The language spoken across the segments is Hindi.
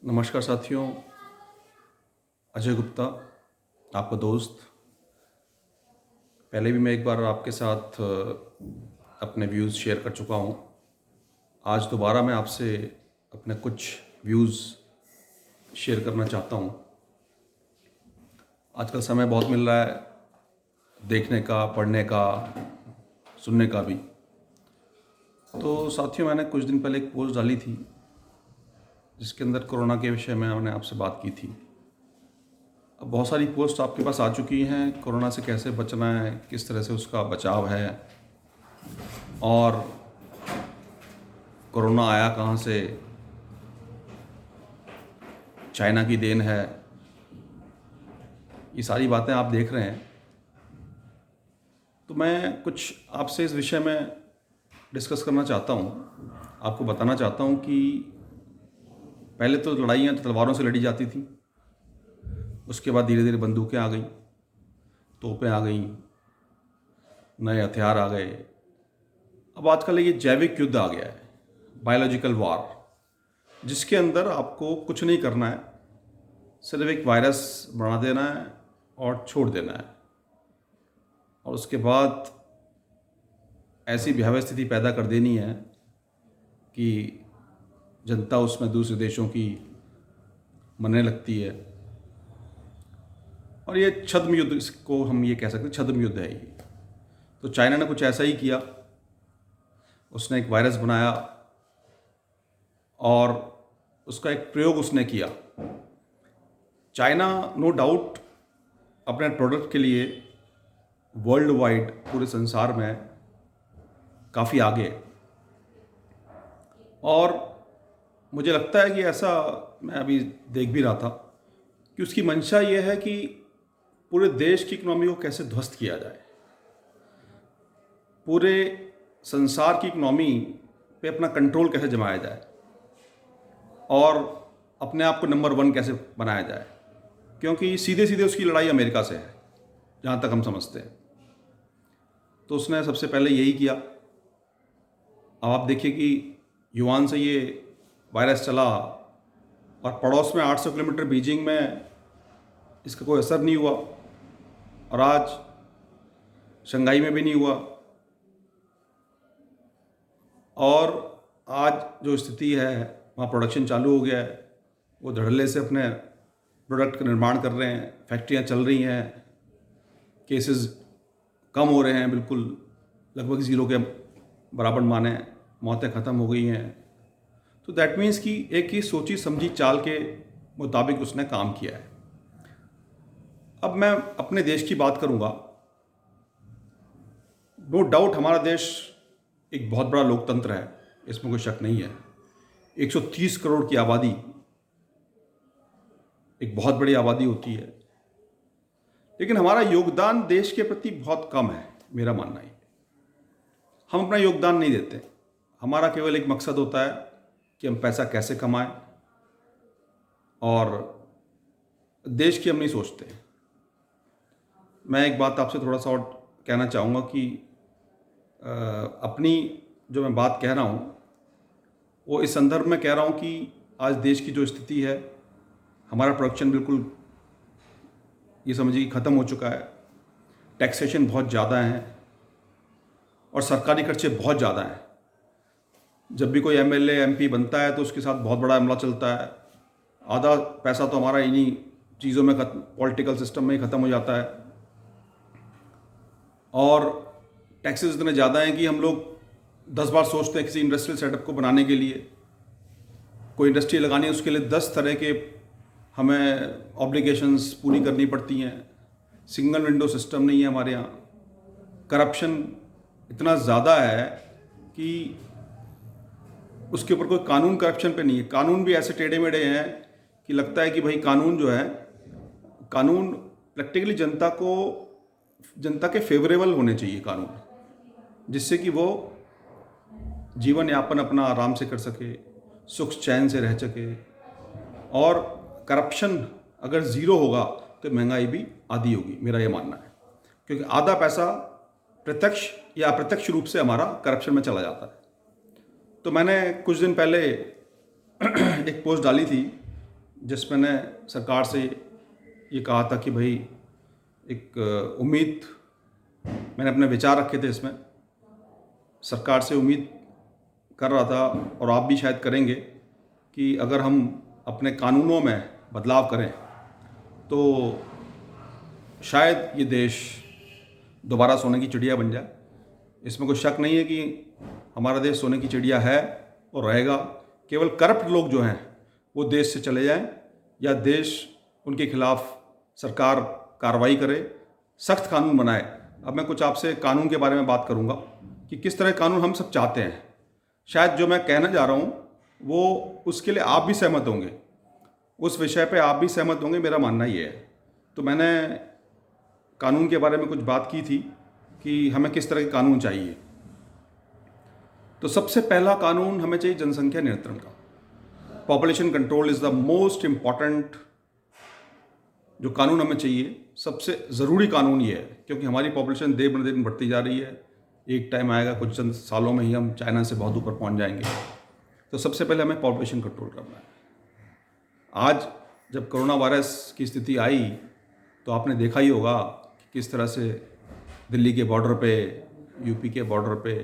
नमस्कार साथियों, अजय गुप्ता आपका दोस्त। पहले भी मैं एक बार आपके साथ अपने व्यूज़ शेयर कर चुका हूँ। आज दोबारा मैं आपसे अपने कुछ व्यूज़ शेयर करना चाहता हूँ। आजकल समय बहुत मिल रहा है देखने का, पढ़ने का, सुनने का भी। तो साथियों, मैंने कुछ दिन पहले एक पोस्ट डाली थी जिसके अंदर कोरोना के विषय में मैंने आपसे बात की थी। अब बहुत सारी पोस्ट आपके पास आ चुकी हैं, कोरोना से कैसे बचना है, किस तरह से उसका बचाव है, और कोरोना आया कहाँ से, चाइना की देन है। ये सारी बातें आप देख रहे हैं। तो मैं कुछ आपसे इस विषय में डिस्कस करना चाहता हूँ। आपको बताना चाहता हूँ कि पहले तो लड़ाइयाँ तलवारों से लड़ी जाती थी, उसके बाद धीरे धीरे बंदूकें आ गई, तोपें आ गई, नए हथियार आ गए। अब आजकल ये जैविक युद्ध आ गया है, बायोलॉजिकल वार, जिसके अंदर आपको कुछ नहीं करना है, सिर्फ एक वायरस बना देना है और छोड़ देना है, और उसके बाद ऐसी भयावह स्थिति पैदा कर देनी है कि जनता उसमें दूसरे देशों की मरने लगती है। और ये छद्म युद्ध, इसको हम ये कह सकते हैं, छद्म युद्ध है ये। तो चाइना ने कुछ ऐसा ही किया। उसने एक वायरस बनाया और उसका एक प्रयोग उसने किया। चाइना नो डाउट अपने प्रोडक्ट के लिए वर्ल्ड वाइड, पूरे संसार में काफ़ी आगे, और मुझे लगता है कि ऐसा मैं अभी देख भी रहा था कि उसकी मंशा ये है कि पूरे देश की इकोनॉमी को कैसे ध्वस्त किया जाए, पूरे संसार की इकोनॉमी पे अपना कंट्रोल कैसे जमाया जाए, और अपने आप को नंबर 1 कैसे बनाया जाए। क्योंकि सीधे सीधे उसकी लड़ाई अमेरिका से है, जहाँ तक हम समझते हैं। तो उसने सबसे पहले यही किया। अब आप देखिए कि युवान से ये वायरस चला और पड़ोस में 800 किलोमीटर बीजिंग में इसका कोई असर नहीं हुआ, और आज शंघाई में भी नहीं हुआ। और आज जो स्थिति है, वहाँ प्रोडक्शन चालू हो गया है। वो धड़ल्ले से अपने प्रोडक्ट का निर्माण कर रहे हैं, फैक्ट्रियाँ चल रही हैं, केसेस कम हो रहे हैं, बिल्कुल लगभग ज़ीरो के बराबर माने, मौतें ख़त्म हो गई हैं। तो दैट मीन्स कि एक ही सोची समझी चाल के मुताबिक उसने काम किया है। अब मैं अपने देश की बात करूंगा। नो डाउट हमारा देश एक बहुत बड़ा लोकतंत्र है, इसमें कोई शक नहीं है। 130 करोड़ की आबादी एक बहुत बड़ी आबादी होती है, लेकिन हमारा योगदान देश के प्रति बहुत कम है, मेरा मानना है। हम अपना योगदान नहीं देते। हमारा केवल एक मकसद होता है कि हम पैसा कैसे कमाएं, और देश की हम नहीं सोचते। मैं एक बात आपसे थोड़ा सा और कहना चाहूँगा कि अपनी जो मैं बात कह रहा हूँ वो इस संदर्भ में कह रहा हूँ कि आज देश की जो स्थिति है, हमारा प्रोडक्शन बिल्कुल ये समझिए कि ख़त्म हो चुका है। टैक्सेशन बहुत ज़्यादा है और सरकारी खर्चे बहुत ज़्यादा हैं। जब भी कोई एमएलए एमपी बनता है तो उसके साथ बहुत बड़ा अमला चलता है। आधा पैसा तो हमारा इन्हीं चीज़ों में, पॉलिटिकल सिस्टम में ही ख़त्म हो जाता है। और टैक्सेस इतने ज़्यादा हैं कि हम लोग 10 बार सोचते हैं किसी इंडस्ट्रियल सेटअप को बनाने के लिए। कोई इंडस्ट्री लगानी है, उसके लिए 10 तरह के हमें ऑब्लिगेशंस पूरी करनी पड़ती हैं। सिंगल विंडो सिस्टम नहीं है हमारे यहाँ। करप्शन इतना ज़्यादा है कि उसके ऊपर कोई कानून करप्शन पे नहीं है। कानून भी ऐसे टेढ़े मेढ़े हैं कि लगता है कि भाई कानून जो है, कानून प्रैक्टिकली जनता के फेवरेबल होने चाहिए कानून, जिससे कि वो जीवन यापन अपना आराम से कर सके, सुख चैन से रह सके। और करप्शन अगर ज़ीरो होगा तो महंगाई भी आधी होगी, मेरा ये मानना है। क्योंकि आधा पैसा प्रत्यक्ष या अप्रत्यक्ष रूप से हमारा करप्शन में चला जाता है। तो मैंने कुछ दिन पहले एक पोस्ट डाली थी जिस मैंने सरकार से ये कहा था कि भाई एक उम्मीद, मैंने अपने विचार रखे थे इसमें, सरकार से उम्मीद कर रहा था और आप भी शायद करेंगे कि अगर हम अपने कानूनों में बदलाव करें तो शायद ये देश दोबारा सोने की चिड़िया बन जाए। इसमें कोई शक नहीं है कि हमारा देश सोने की चिड़िया है और रहेगा। केवल करप्ट लोग जो हैं वो देश से चले जाएं या देश उनके खिलाफ सरकार कार्रवाई करे, सख्त कानून बनाए। अब मैं कुछ आपसे कानून के बारे में बात करूंगा कि किस तरह कानून हम सब चाहते हैं। शायद जो मैं कहने जा रहा हूं वो उसके लिए आप भी सहमत होंगे, उस विषय पे आप भी सहमत होंगे, मेरा मानना ये है। तो मैंने कानून के बारे में कुछ बात की थी कि हमें किस तरह के कानून चाहिए। तो सबसे पहला कानून हमें चाहिए जनसंख्या नियंत्रण का। Population control is the most important जो कानून हमें चाहिए, सबसे ज़रूरी कानून ये है, क्योंकि हमारी पॉपुलेशन दिन ब दिन बढ़ती जा रही है। एक टाइम आएगा कुछ चंद सालों में ही हम चाइना से बहुत ऊपर पहुंच जाएंगे। तो सबसे पहले हमें पॉपुलेशन कंट्रोल करना है। आज जब कोरोना वायरस की स्थिति आई तो आपने देखा ही होगा कि किस तरह से दिल्ली के बॉर्डर पे, यूपी के बॉर्डर पे,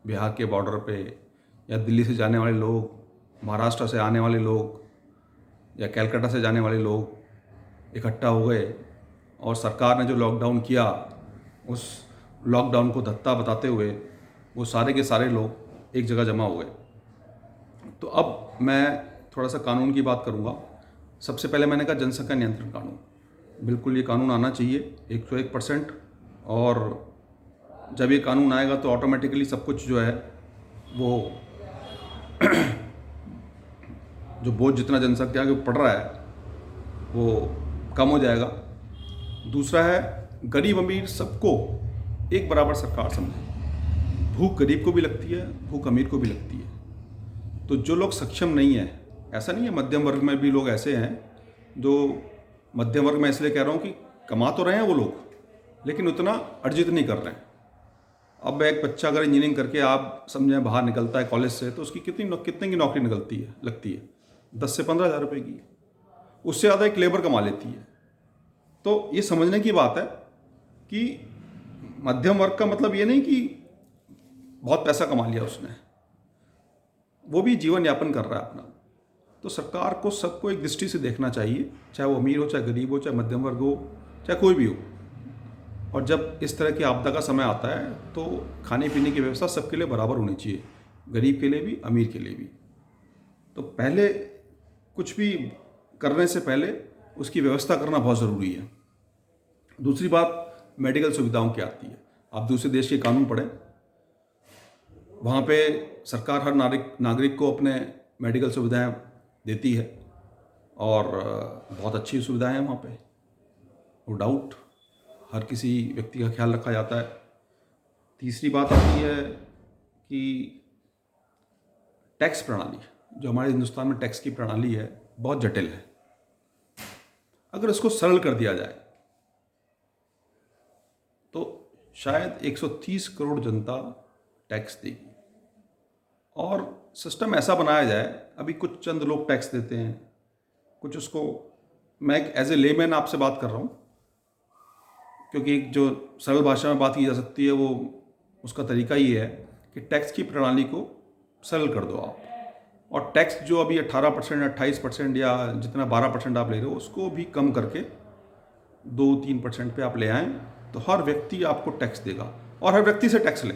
बिहार के बॉर्डर पे, या दिल्ली से जाने वाले लोग, महाराष्ट्र से आने वाले लोग या कलकत्ता से जाने वाले लोग इकट्ठा हो गए और सरकार ने जो लॉकडाउन किया उस लॉकडाउन को धत्ता बताते हुए वो सारे के सारे लोग एक जगह जमा हो गए। तो अब मैं थोड़ा सा कानून की बात करूंगा। सबसे पहले मैंने कहा जनसंख्या नियंत्रण कानून, बिल्कुल ये कानून आना चाहिए 101%। और जब ये कानून आएगा तो ऑटोमेटिकली सब कुछ जो है वो जो बोझ जितना जनसंख्या के पड़ रहा है वो कम हो जाएगा। दूसरा है गरीब अमीर सबको एक बराबर सरकार समझे। भूख गरीब को भी लगती है, भूख अमीर को भी लगती है। तो जो लोग सक्षम नहीं है, ऐसा नहीं है, मध्यम वर्ग में भी लोग ऐसे हैं जो, मध्यम वर्ग में इसलिए कह रहा हूँ कि कमा तो रहे हैं वो लोग लेकिन उतना अर्जित नहीं कर रहे हैं। अब एक बच्चा अगर इंजीनियरिंग करके आप समझें बाहर निकलता है कॉलेज से, तो उसकी कितने की नौकरी लगती है 10 से 15 हज़ार रुपये की। उससे ज़्यादा एक लेबर कमा लेती है। तो ये समझने की बात है कि मध्यम वर्ग का मतलब ये नहीं कि बहुत पैसा कमा लिया उसने, वो भी जीवन यापन कर रहा है अपना। तो सरकार को सबको एक दृष्टि से देखना चाहिए, चाहे वो अमीर हो, चाहे गरीब हो, चाहे मध्यम वर्ग हो, चाहे कोई भी हो। और जब इस तरह की आपदा का समय आता है तो खाने पीने की व्यवस्था सबके लिए बराबर होनी चाहिए, गरीब के लिए भी, अमीर के लिए भी। तो पहले कुछ भी करने से पहले उसकी व्यवस्था करना बहुत ज़रूरी है। दूसरी बात मेडिकल सुविधाओं की आती है। आप दूसरे देश के कानून पढ़ें, वहाँ पे सरकार हर नागरिक को अपने मेडिकल सुविधाएं देती है और बहुत अच्छी सुविधाएं हैं वहाँ पे, नो डाउट। हर किसी व्यक्ति का ख्याल रखा जाता है। तीसरी बात आती है कि टैक्स प्रणाली, जो हमारे हिंदुस्तान में टैक्स की प्रणाली है, बहुत जटिल है। अगर इसको सरल कर दिया जाए तो शायद 130 करोड़ जनता टैक्स देगी। और सिस्टम ऐसा बनाया जाए, अभी कुछ चंद लोग टैक्स देते हैं, कुछ उसको, मैं एक एज ए लेमैन आपसे बात कर रहा हूँ, क्योंकि एक जो सरल भाषा में बात की जा सकती है वो उसका तरीका ही है कि टैक्स की प्रणाली को सरल कर दो आप। और टैक्स जो अभी 18%, 28% या जितना 12% आप ले रहे हो, उसको भी कम करके 2-3% पे आप ले आएँ तो हर व्यक्ति आपको टैक्स देगा। और हर व्यक्ति से टैक्स ले,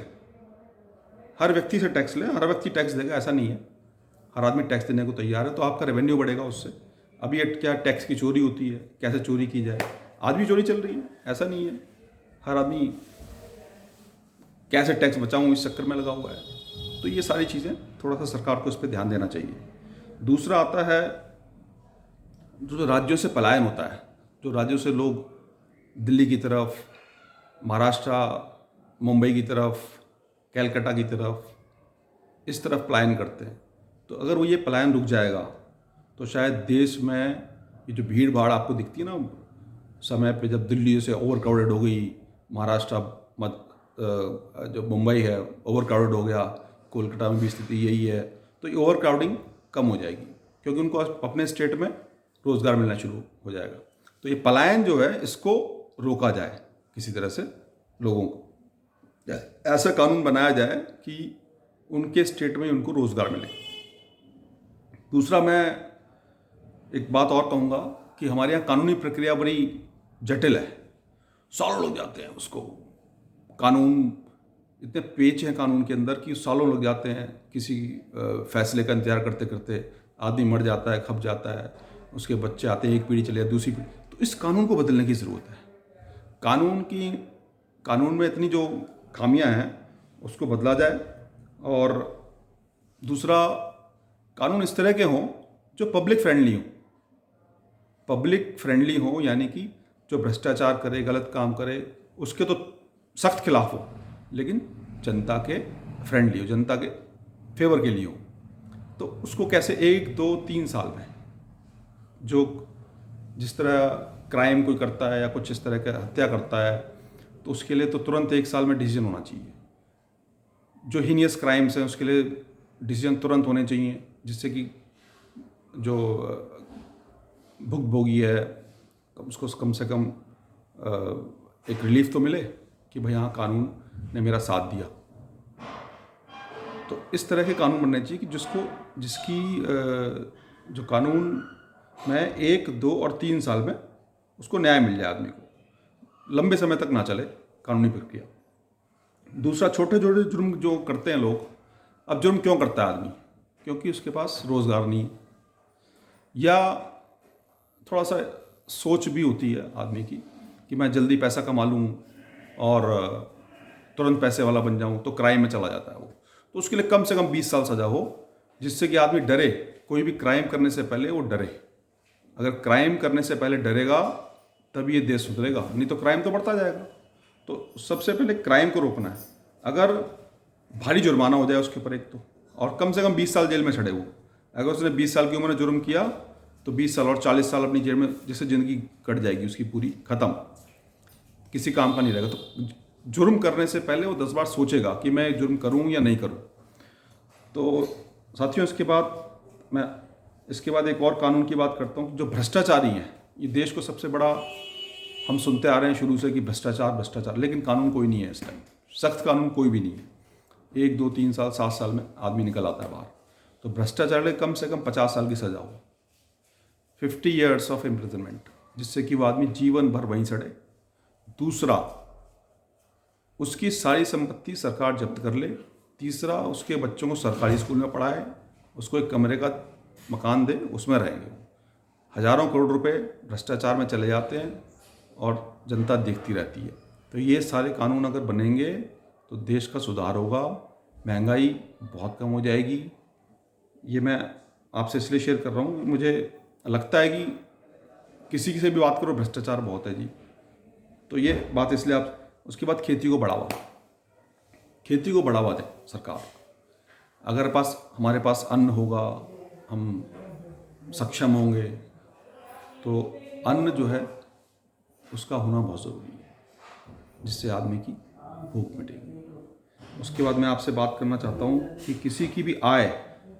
हर व्यक्ति से टैक्स ले, हर व्यक्ति टैक्स देगा, ऐसा नहीं है। हर आदमी टैक्स देने को तैयार है, तो आपका रेवेन्यू बढ़ेगा उससे। अभी ये क्या टैक्स की चोरी होती है, कैसे चोरी की जाए, आज भी चोरी चल रही है, ऐसा नहीं है। हर आदमी कैसे टैक्स बचाऊं इस चक्कर में लगा हुआ है। तो ये सारी चीज़ें थोड़ा सा सरकार को इस पर ध्यान देना चाहिए। दूसरा आता है जो राज्यों से पलायन होता है, जो राज्यों से लोग दिल्ली की तरफ, महाराष्ट्र, मुंबई की तरफ, कलकत्ता की तरफ, इस तरफ पलायन करते हैं। तो अगर वो ये पलायन रुक जाएगा तो शायद देश में ये जो भीड़ भाड़ आपको दिखती है ना समय पे, जब दिल्ली से ओवर क्राउडेड हो गई, महाराष्ट्र जो मुंबई है ओवर क्राउडेड हो गया, कोलकाता में भी स्थिति यही है, तो ये ओवर क्राउडिंग कम हो जाएगी, क्योंकि उनको अपने स्टेट में रोज़गार मिलना शुरू हो जाएगा। तो ये पलायन जो है इसको रोका जाए किसी तरह से, लोगों को ऐसा कानून बनाया जाए कि उनके स्टेट में उनको रोज़गार मिले। दूसरा, मैं एक बात और कहूँगा कि हमारे यहाँ कानूनी प्रक्रिया बड़ी जटिल है, सालों लग जाते हैं उसको। कानून इतने पेच हैं कानून के अंदर कि सालों लग जाते हैं किसी फैसले का इंतजार करते करते। आदमी मर जाता है, खप जाता है, उसके बच्चे आते हैं, एक पीढ़ी चले जाती, दूसरी पीढ़ी। तो इस कानून को बदलने की ज़रूरत है। कानून में इतनी जो खामियां हैं उसको बदला जाए। और दूसरा, कानून इस तरह के हों जो पब्लिक फ्रेंडली हो, यानी कि जो भ्रष्टाचार करे, गलत काम करे, उसके तो सख्त खिलाफ हो, लेकिन जनता के फ्रेंडली हो, जनता के फेवर के लिए हो। तो उसको कैसे 1, 2, 3 साल में, जो जिस तरह क्राइम कोई करता है या कुछ इस तरह का हत्या करता है, तो उसके लिए तो तुरंत 1 साल में डिसीजन होना चाहिए। जो हीनियस क्राइम्स हैं उसके लिए डिसीजन तुरंत होने चाहिए, जिससे कि जो भुगभोगी है उसको कम से कम एक रिलीफ तो मिले कि भाई हाँ, कानून ने मेरा साथ दिया। तो इस तरह के कानून बनने चाहिए कि जिसकी जो कानून में 1, 2 और 3 साल में उसको न्याय मिल जाए आदमी को, लंबे समय तक ना चले कानूनी प्रक्रिया। दूसरा, छोटे छोटे जुर्म जो करते हैं लोग, अब जुर्म क्यों करता है आदमी? क्योंकि उसके पास रोज़गार नहीं है, या थोड़ा सा सोच भी होती है आदमी की कि मैं जल्दी पैसा कमा लूँ और तुरंत पैसे वाला बन जाऊँ, तो क्राइम में चला जाता है वो। तो उसके लिए कम से कम 20 साल सज़ा हो, जिससे कि आदमी डरे, कोई भी क्राइम करने से पहले वो डरे। अगर क्राइम करने से पहले डरेगा तभी ये देश सुधरेगा, नहीं तो क्राइम तो बढ़ता जाएगा। तो सबसे पहले क्राइम को रोकना है। अगर भारी जुर्माना हो जाए उसके ऊपर एक तो, और कम से कम 20 साल जेल में चढ़े वो। अगर उसने 20 साल की उम्र में जुर्म किया तो 20 साल और 40 साल अपनी जेल में, जिससे ज़िंदगी कट जाएगी उसकी पूरी, ख़त्म, किसी काम का नहीं रहेगा। तो जुर्म करने से पहले वो 10 बार सोचेगा कि मैं जुर्म करूँ या नहीं करूँ। तो साथियों, इसके बाद एक और कानून की बात करता हूँ। जो भ्रष्टाचारी हैं, ये देश को सबसे बड़ा, हम सुनते आ रहे हैं शुरू से कि भ्रष्टाचार, लेकिन कानून कोई नहीं है इस टाइम, सख्त कानून कोई भी नहीं है। 1, 2, 3 साल, 7 साल में आदमी निकल आता है बाहर। तो भ्रष्टाचार में कम से कम 50 साल की सज़ा हो, 50 ईयर्स ऑफ इम्प्रिजनमेंट, जिससे कि वो आदमी जीवन भर वहीं सड़े। दूसरा, उसकी सारी संपत्ति सरकार जब्त कर ले। तीसरा, उसके बच्चों को सरकारी स्कूल में पढ़ाए, उसको एक कमरे का मकान दे, उसमें रहेंगे। हज़ारों करोड़ रुपए भ्रष्टाचार में चले जाते हैं और जनता देखती रहती है। तो ये सारे कानून अगर बनेंगे तो देश का सुधार होगा, महंगाई बहुत कम हो जाएगी। ये मैं आपसे इसलिए शेयर कर रहा हूँ, मुझे लगता है कि किसी से भी बात करो भ्रष्टाचार बहुत है जी। तो ये बात इसलिए आप, उसके बाद खेती को बढ़ावा दें सरकार। अगर हमारे पास अन्न होगा, हम सक्षम होंगे, तो अन्न जो है उसका होना बहुत ज़रूरी है, जिससे आदमी की भूख मिटेगी। उसके बाद मैं आपसे बात करना चाहता हूँ कि किसी की भी आय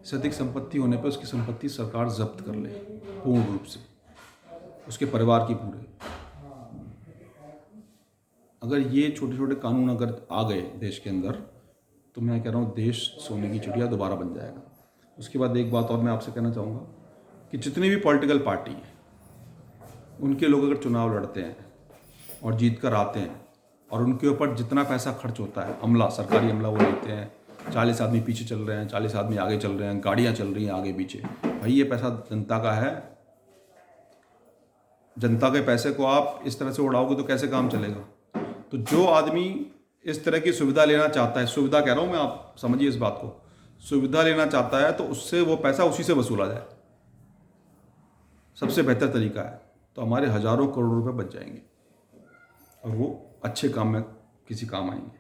से अधिक संपत्ति होने पर उसकी संपत्ति सरकार जब्त कर ले पूर्ण रूप से, उसके परिवार की पूरे। अगर ये छोटे छोटे कानून अगर आ गए देश के अंदर, तो मैं कह रहा हूँ देश सोने की चिड़िया दोबारा बन जाएगा। उसके बाद एक बात और मैं आपसे कहना चाहूँगा कि जितनी भी पॉलिटिकल पार्टी है, उनके लोग अगर चुनाव लड़ते हैं और जीत कर आते हैं, और उनके ऊपर जितना पैसा खर्च होता है, अमला, सरकारी अमला वो लेते हैं, 40 आदमी पीछे चल रहे हैं, 40 आदमी आगे चल रहे हैं, गाड़ियाँ चल रही हैं आगे पीछे, भाई ये पैसा जनता का है। जनता के पैसे को आप इस तरह से उड़ाओगे तो कैसे काम चलेगा? तो जो आदमी इस तरह की सुविधा लेना चाहता है, सुविधा कह रहा हूँ मैं, आप समझिए इस बात को, सुविधा लेना चाहता है तो उससे वो पैसा उसी से वसूला जाए, सबसे बेहतर तरीका है। तो हमारे हज़ारों करोड़ रुपए बच जाएंगे और वो अच्छे काम में किसी काम आएंगे।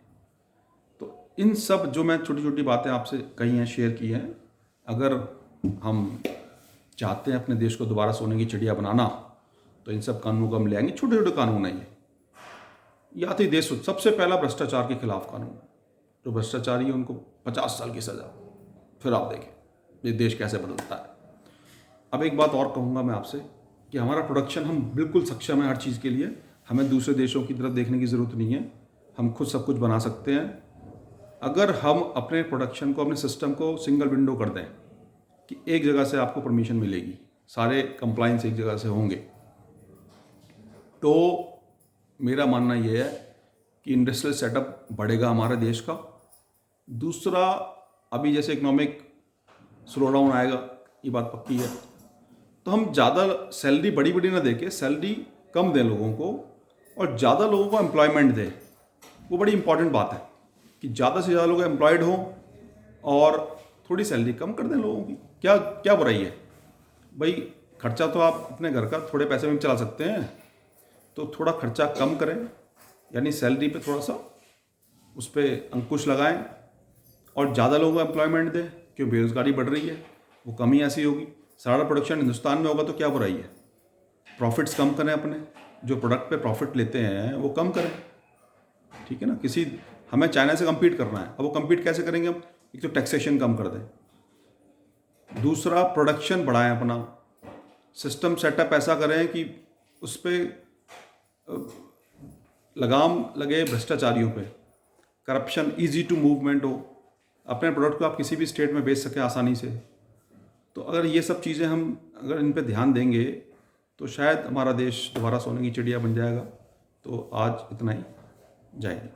तो इन सब जो मैं छोटी छोटी बातें आपसे कही हैं, शेयर की हैं, अगर हम चाहते हैं अपने देश को दोबारा सोने की चिड़िया बनाना, तो इन सब कानूनों को हम ले आएंगे। छोटे छोटे कानून हैं ये, या तो देश, सबसे पहला भ्रष्टाचार के खिलाफ कानून, जो भ्रष्टाचारी है उनको 50 साल की सज़ा, फिर आप देखें ये देश कैसे बदलता है। अब एक बात और कहूँगा मैं आपसे कि हमारा प्रोडक्शन, हम बिल्कुल सक्षम है हर चीज़ के लिए, हमें दूसरे देशों की तरफ देखने की ज़रूरत नहीं है, हम खुद सब कुछ बना सकते हैं। अगर हम अपने प्रोडक्शन को, अपने सिस्टम को सिंगल विंडो कर दें कि एक जगह से आपको परमिशन मिलेगी, सारे कंप्लाइंस एक जगह से होंगे, तो मेरा मानना ये है कि इंडस्ट्रियल सेटअप बढ़ेगा हमारे देश का। दूसरा, अभी जैसे इकोनॉमिक स्लो डाउन आएगा, ये बात पक्की है, तो हम ज़्यादा सैलरी बड़ी बड़ी ना दे के सैलरी कम दें लोगों को और ज़्यादा लोगों को एम्प्लॉयमेंट दें। वो बड़ी इंपॉर्टेंट बात है कि ज़्यादा से ज़्यादा लोग एम्प्लॉयड हों और थोड़ी सैलरी कम कर दें लोगों की। क्या क्या बुराई है भाई? खर्चा तो आप अपने घर का थोड़े पैसे में चला सकते हैं, तो थोड़ा खर्चा कम करें, यानी सैलरी पे थोड़ा सा उस पर अंकुश लगाएं और ज़्यादा लोगों को एम्प्लॉयमेंट दें। क्यों? बेरोज़गारी बढ़ रही है, वो कमी ऐसी होगी। सारा प्रोडक्शन हिंदुस्तान में होगा तो क्या बुराई है? प्रॉफिट्स कम करें, अपने जो प्रोडक्ट पे प्रॉफिट लेते हैं वो कम करें, ठीक है ना। हमें चाइना से कम्पीट करना है, अब वो कम्पीट कैसे करेंगे हम? एक तो टैक्सेशन कम कर दें, दूसरा प्रोडक्शन बढ़ाएं, अपना सिस्टम सेटअप ऐसा करें कि उस पर लगाम लगे भ्रष्टाचारियों पे, करप्शन, इजी टू मूवमेंट हो, अपने प्रोडक्ट को आप किसी भी स्टेट में बेच सकें आसानी से। तो अगर ये सब चीज़ें हम अगर इन पे ध्यान देंगे तो शायद हमारा देश दोबारा सोने की चिड़िया बन जाएगा। तो आज इतना ही, जय हिंद।